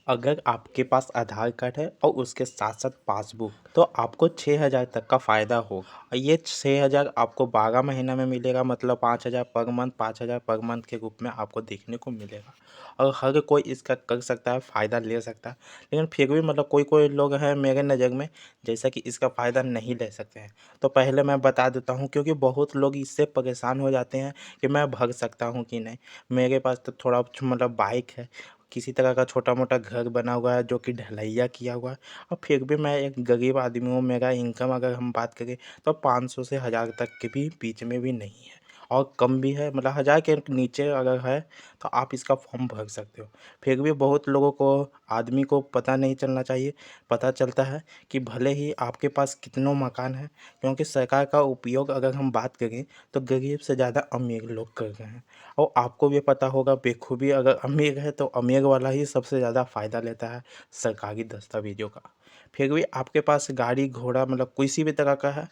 अगर आपके पास आधार कार्ड है और उसके साथ साथ पासबुक तो आपको 6,000 तक का फ़ायदा होगा। और ये 6,000 आपको 12 महीना में मिलेगा, मतलब 5,000 पर मंथ, 5,000 पर मंथ के रूप में आपको देखने को मिलेगा। और हर कोई इसका कर सकता है, फ़ायदा ले सकता है। लेकिन फिर भी मतलब कोई कोई लोग हैं मेरे नज़र में जैसा कि इसका फ़ायदा नहीं ले सकते हैं। तो पहले मैं बता देता हूँ, क्योंकि बहुत लोग इससे परेशान हो जाते हैं कि मैं भर सकता हूँ कि नहीं। मेरे पास तो थोड़ा मतलब बाइक है, किसी तरह का छोटा मोटा घर बना हुआ है जो कि ढलैया किया हुआ है, और फिर भी मैं एक गरीब आदमी हूँ। मेरा इनकम अगर हम बात करें तो 500 से 1,000 तक के भी बीच में भी नहीं है, और कम भी है, मतलब 1,000 के नीचे अगर है तो आप इसका फॉर्म भर सकते हो। फिर भी बहुत लोगों को, आदमी को पता नहीं चलना चाहिए। पता चलता है कि भले ही आपके पास कितनों मकान है, क्योंकि सरकार का उपयोग अगर हम बात करें तो गरीब से ज़्यादा अमीर लोग कर रहे हैं। और आपको भी पता होगा बेखूबी, अगर अमीर है तो अमीर वाला ही सबसे ज़्यादा फ़ायदा लेता है सरकारी दस्तावेज़ों का। फिर भी आपके पास गाड़ी घोड़ा मतलब किसी भी तरह का है,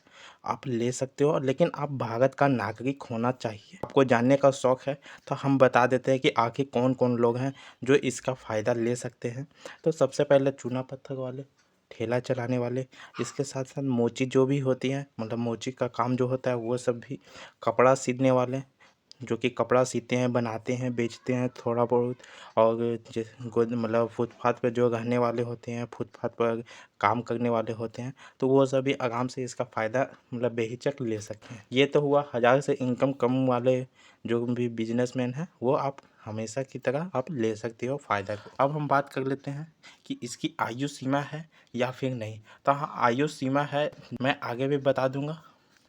आप ले सकते हो, लेकिन आप भारत का नागरिक होना चाहिए। आपको जानने का शौक़ है तो हम बता देते हैं कि आखिर कौन कौन लोग हैं जो इसका फ़ायदा ले सकते हैं। तो सबसे पहले चूना पत्थर वाले, ठेला चलाने वाले, इसके साथ साथ मोची जो भी होती हैं, मतलब मोची का काम जो होता है वो सब भी, कपड़ा सीने वाले जो कि कपड़ा सीते हैं, बनाते हैं, बेचते हैं थोड़ा बहुत, और जैसे गोद मतलब फुटपाथ पे जो रहने वाले होते हैं, फुटपाथ पर काम करने वाले होते हैं, तो वो सभी आराम से इसका फ़ायदा मतलब बेहिचक ले सकते हैं। ये तो हुआ 1,000 से इनकम कम वाले जो भी बिजनेसमैन हैं, वो आप हमेशा की तरह आप ले सकते हो फ़ायदा को। अब हम बात कर लेते हैं कि इसकी आयु सीमा है या फिर नहीं। तो हाँ, आयु सीमा है, मैं आगे भी बता दूंगा,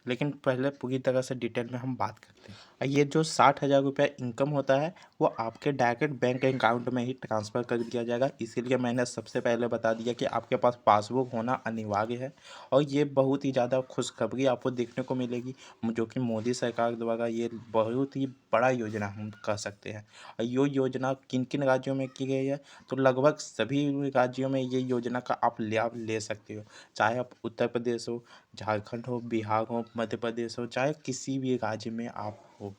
लेकिन पहले पूरी तरह से डिटेल में हम बात करते हैं। ये जो 60,000 रुपया इनकम होता है वो आपके डायरेक्ट बैंक अकाउंट में ही ट्रांसफ़र कर दिया जाएगा। इसीलिए मैंने सबसे पहले बता दिया कि आपके पास पासबुक होना अनिवार्य है। और ये बहुत ही ज़्यादा खुशखबरी आपको देखने को मिलेगी, जो कि मोदी सरकार द्वारा ये बहुत ही बड़ा योजना हम कह सकते हैं। और ये योजना किन किन राज्यों में की गई है, तो लगभग सभी राज्यों में ये योजना का आप लाभ ले सकते हो। चाहे आप उत्तर प्रदेश हो, झारखंड हो, बिहार हो, मध्य प्रदेश हो, चाहे किसी भी राज्य में आप हो।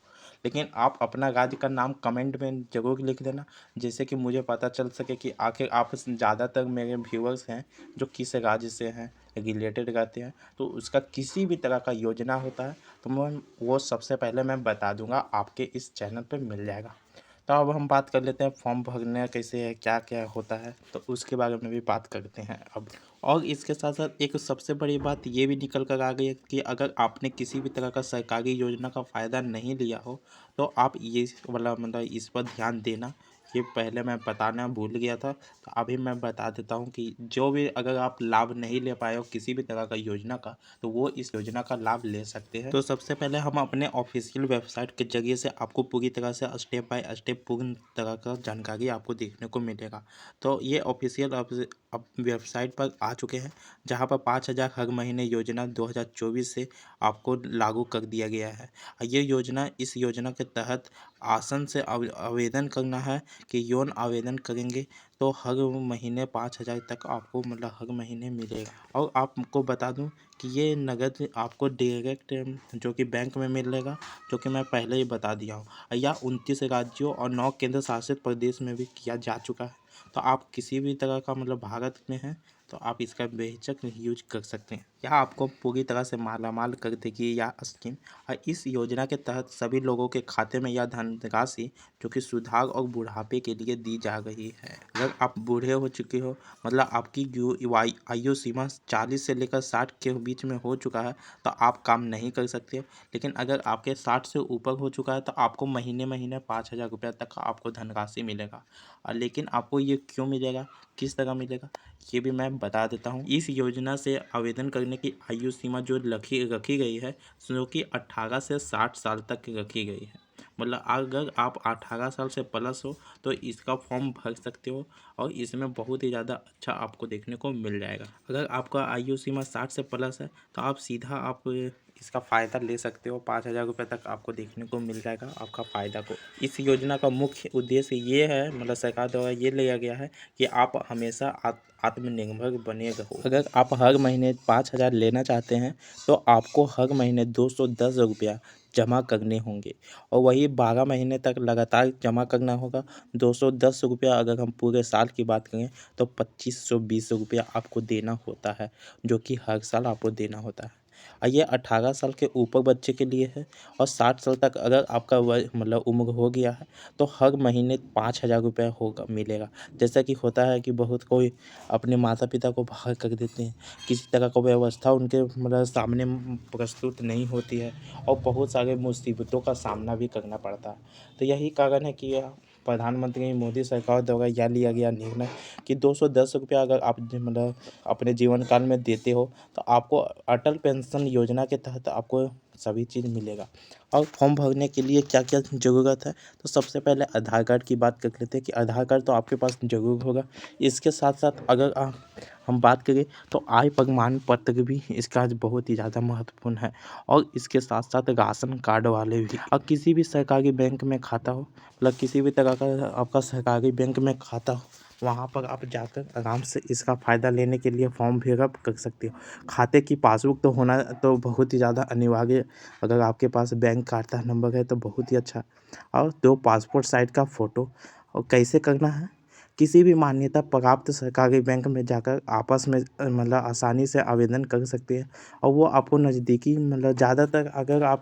लेकिन आप अपना राज्य का नाम कमेंट में ज़रूर लिख देना, जिससे कि मुझे पता चल सके कि आखिर आप ज़्यादातर मेरे व्यूअर्स हैं जो किस राज्य से हैं, रिलेटेड रहते हैं। तो उसका किसी भी तरह का योजना होता है तो मैं वो सबसे पहले मैं बता दूंगा, आपके इस चैनल पे मिल जाएगा। तो अब हम बात कर लेते हैं फॉर्म भरना कैसे है, क्या क्या होता है, तो उसके बारे में भी बात करते हैं अब। और इसके साथ साथ एक सबसे बड़ी बात ये भी निकल कर आ गई है कि अगर आपने किसी भी तरह का सरकारी योजना का फ़ायदा नहीं लिया हो तो आप ये वाला मतलब इस पर ध्यान देना। ये पहले मैं बताना भूल गया था, तो अभी मैं बता देता हूँ कि जो भी अगर आप लाभ नहीं ले पाए हो किसी भी तरह का योजना का, तो वो इस योजना का लाभ ले सकते हैं। तो सबसे पहले हम अपने ऑफिशियल वेबसाइट के जरिए से आपको पूरी तरह से स्टेप बाय स्टेप पूर्ण तरह का जानकारी आपको देखने को मिलेगा। तो ये ऑफिशियल अब वेबसाइट पर आ चुके हैं, जहां पर 5,000 हर महीने योजना 2024 से आपको लागू कर दिया गया है। ये योजना, इस योजना के तहत आसन से आवेदन करना है कि यौन आवेदन करेंगे तो हर महीने 5,000 तक आपको मतलब हर महीने मिलेगा। और आपको बता दूं कि ये नगद आपको डायरेक्ट जो कि बैंक में मिलेगा, जो कि मैं पहले ही बता दिया हूँ। यह 29 राज्यों और 9 केंद्र शासित प्रदेश में भी किया जा चुका है। तो आप किसी भी तरह का मतलब भारत में हैं तो आप इसका बेहिचक यूज कर सकते हैं। यह आपको पूरी तरह से मालामाल कर देगी यह स्कीम। और इस योजना के तहत सभी लोगों के खाते में यह धनराशि जो कि सुधार और बुढ़ापे के लिए दी जा रही है। अगर आप बूढ़े हो चुके हो, मतलब आपकी आयु सीमा 40 से लेकर 60 के बीच में हो चुका है, तो आप काम नहीं कर सकते। लेकिन अगर आपके 60 से ऊपर हो चुका है तो आपको महीने महीने 5,000 रुपये तक का आपको धनराशि मिलेगा। लेकिन आपको ये क्यों मिलेगा, किस तरह मिलेगा, ये भी मैं बता देता हूँ। इस योजना से आवेदन करने की आयु सीमा जो रखी गई है, जो कि 18 से 60 साल तक की रखी गई है। मतलब अगर आप 18 साल से प्लस हो तो इसका फॉर्म भर सकते हो, और इसमें बहुत ही ज़्यादा अच्छा आपको देखने को मिल जाएगा। अगर आपका आयु सीमा 60 से प्लस है तो आप सीधा आप इसका फ़ायदा ले सकते हो। 5,000 रुपये तक आपको देखने को मिल जाएगा आपका फ़ायदा को। इस योजना का मुख्य उद्देश्य ये है, मतलब सरकार द्वारा ये लिया गया है कि आप हमेशा आत्मनिर्भर बने रहो। अगर आप हर महीने 5,000 लेना चाहते हैं तो आपको हर महीने 210 रुपया जमा करने होंगे और वही 12 महीने तक लगातार जमा करना होगा। 210 रुपया अगर हम पूरे साल की बात करें तो 2,520 रुपया आपको देना होता है, जो कि हर साल आपको देना होता है। और ये 18 साल के ऊपर बच्चे के लिए है और 60 साल तक अगर आपका मतलब उम्र हो गया है तो हर महीने 5,000 रुपये होगा मिलेगा। जैसा कि होता है कि बहुत कोई अपने माता पिता को बाहर कर देते हैं, किसी तरह का व्यवस्था उनके मतलब सामने प्रस्तुत नहीं होती है और बहुत सारे मुसीबतों का सामना भी करना पड़ता है। तो यही कारण है कि प्रधानमंत्री मोदी सरकार द्वारा यह लिया गया निर्णय कि 210 रुपया अगर आप मतलब अपने जीवन काल में देते हो तो आपको अटल पेंशन योजना के तहत आपको सभी चीज़ मिलेगा। और फॉर्म भरने के लिए क्या क्या ज़रूरत है, तो सबसे पहले आधार कार्ड की बात कर लेते हैं कि आधार कार्ड तो आपके पास ज़रूर होगा। इसके साथ साथ अगर हम बात करें तो आय प्रमाण पत्र भी इसका बहुत ही ज़्यादा महत्वपूर्ण है। और इसके साथ साथ राशन कार्ड वाले भी, और किसी भी सरकारी बैंक में खाता हो, मतलब किसी भी तरह का आपका सरकारी बैंक में खाता हो, वहाँ पर आप जाकर आराम से इसका फ़ायदा लेने के लिए फॉर्म फिलअप कर सकते हो। खाते की पासबुक तो होना तो बहुत ही ज़्यादा अनिवार्य, अगर आपके पास बैंक खाता नंबर है तो बहुत ही अच्छा। और 2 पासपोर्ट साइज़ का फ़ोटो। और कैसे करना है, किसी भी मान्यता प्राप्त सरकारी बैंक में जाकर आपस में मतलब आसानी से आवेदन कर सकते हैं और वो आपको नज़दीकी मतलब ज़्यादातर अगर आप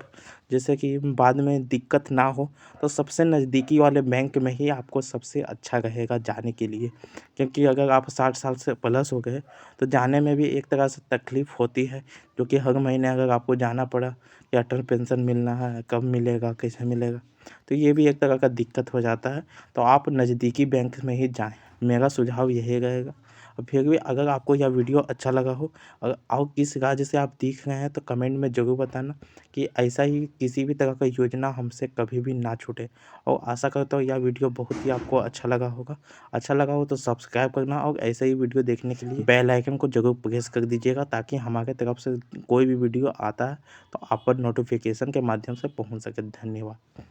जैसे कि बाद में दिक्कत ना हो तो सबसे नज़दीकी वाले बैंक में ही आपको सबसे अच्छा रहेगा जाने के लिए। क्योंकि अगर आप 60 साल से प्लस हो गए तो जाने में भी एक तरह से तकलीफ़ होती है, जो कि हर महीने अगर आपको जाना पड़ा कि अटल पेंशन मिलना है, कब मिलेगा, कैसे मिलेगा, तो ये भी एक तरह का दिक्कत हो जाता है। तो आप नज़दीकी बैंक में ही जाएँ, मेरा सुझाव यही रहेगा। और फिर भी अगर आपको यह वीडियो अच्छा लगा हो और किस राज्य से आप देख रहे हैं तो कमेंट में ज़रूर बताना कि ऐसा ही किसी भी तरह का योजना हमसे कभी भी ना छूटे। और आशा करता हूँ यह वीडियो बहुत ही आपको अच्छा लगा होगा। अच्छा लगा हो तो सब्सक्राइब करना और ऐसे ही वीडियो देखने के लिए बेल आइकन को ज़रूर प्रेस कर दीजिएगा, ताकि हमारे तरफ से कोई भी वीडियो आता है तो आप पर नोटिफिकेशन के माध्यम से पहुँच सके। धन्यवाद।